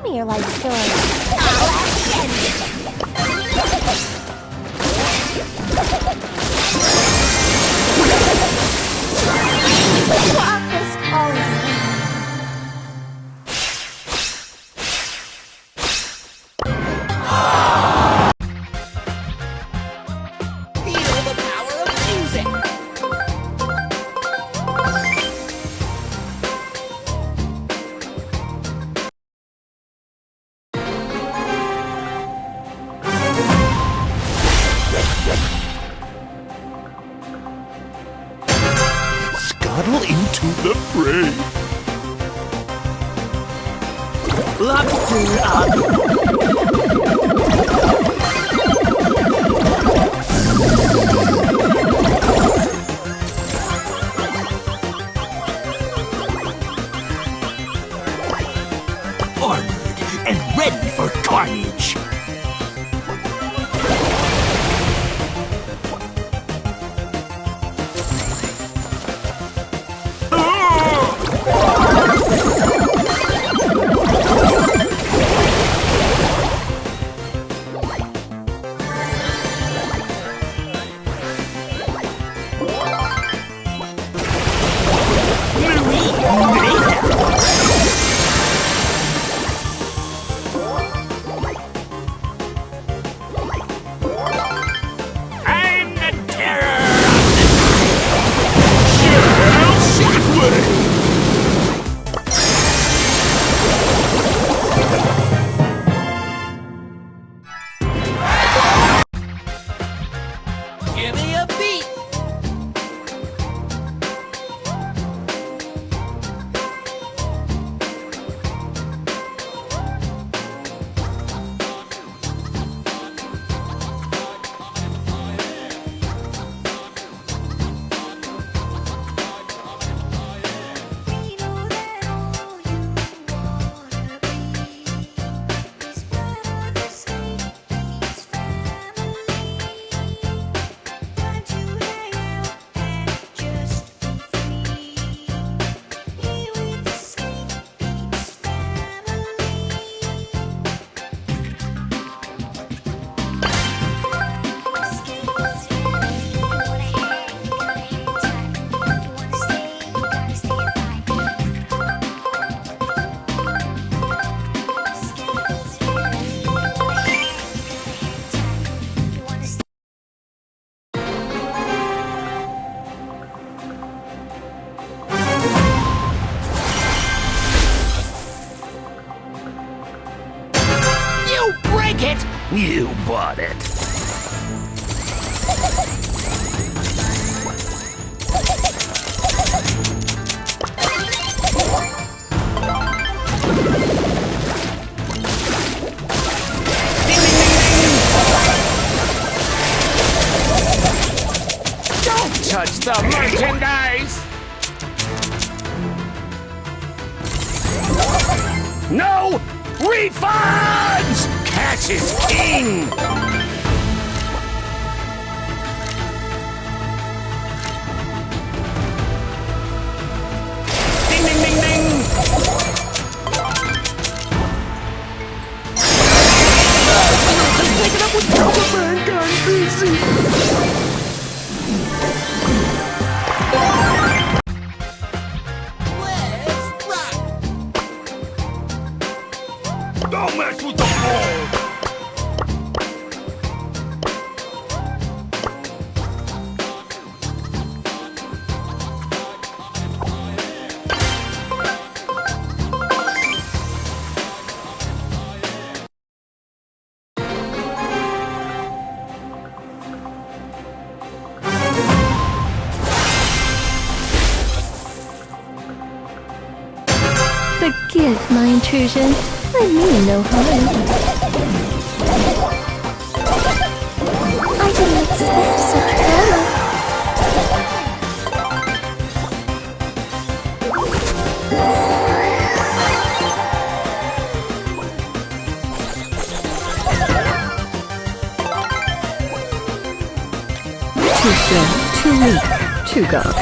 me your life story. I'll happy end it. Walk is calling me. Feel the power of music. Scuttle into the fray. Lobster up. Armored and ready for carnage. I'm the terror. Give me a beat. You break it! You bought it. Don't touch the merchandise. No refunds! Cash is king! Ding, ding, ding, ding! Take it up with Superman gone busy! Let's rock. Don't mess with the ball! Forgive my intrusion. I mean no harm. I didn't expect such drama. Too strong, too weak, too gone.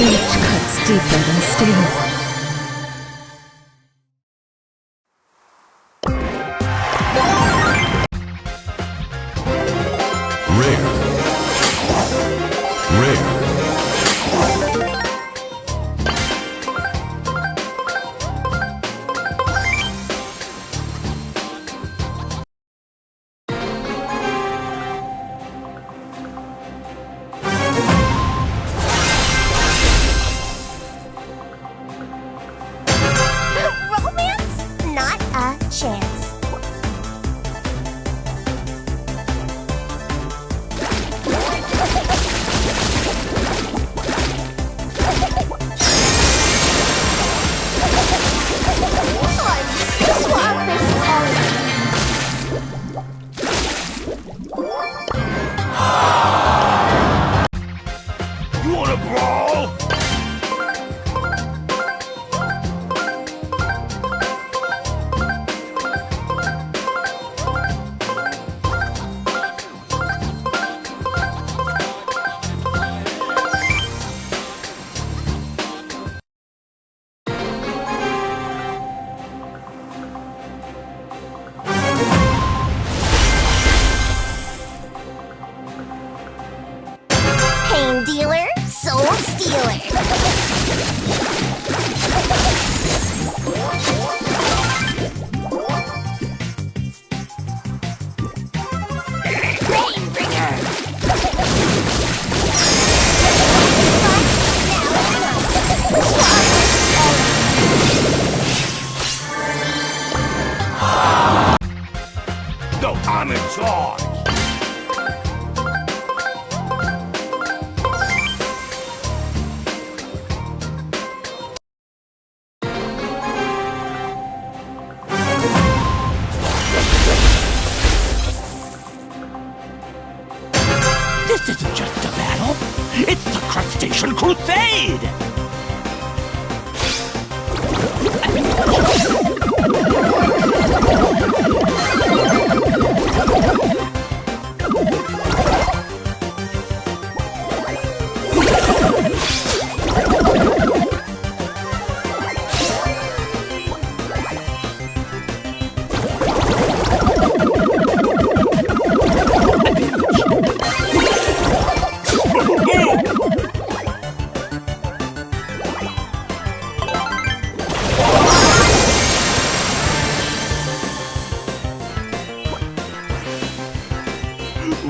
Each cuts deeper than steel. Romance? Not a chance. Swap this You wanna brawl? pain dealer, soul stealer. No, I'm in charge. This isn't just a battle. It's the Crustacean Crusade!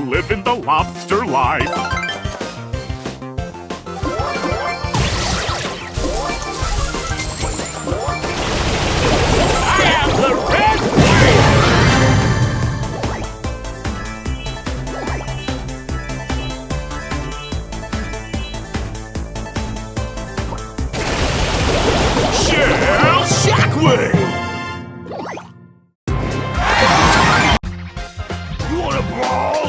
Living the lobster life. I am the red Shell Shockwave! You wanna brawl?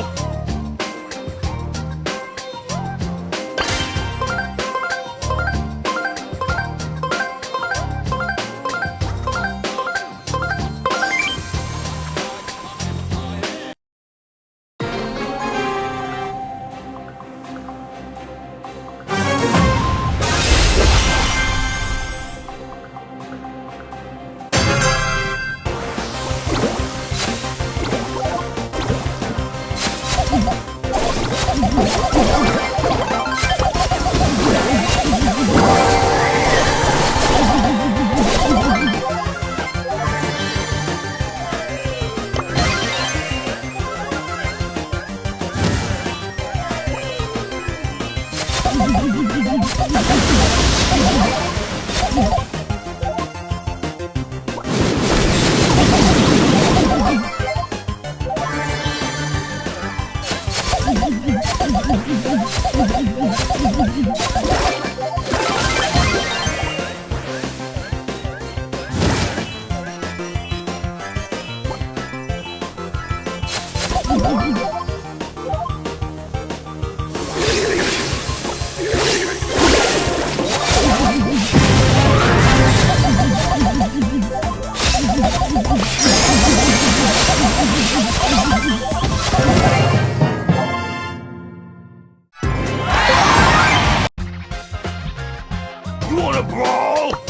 You wanna brawl?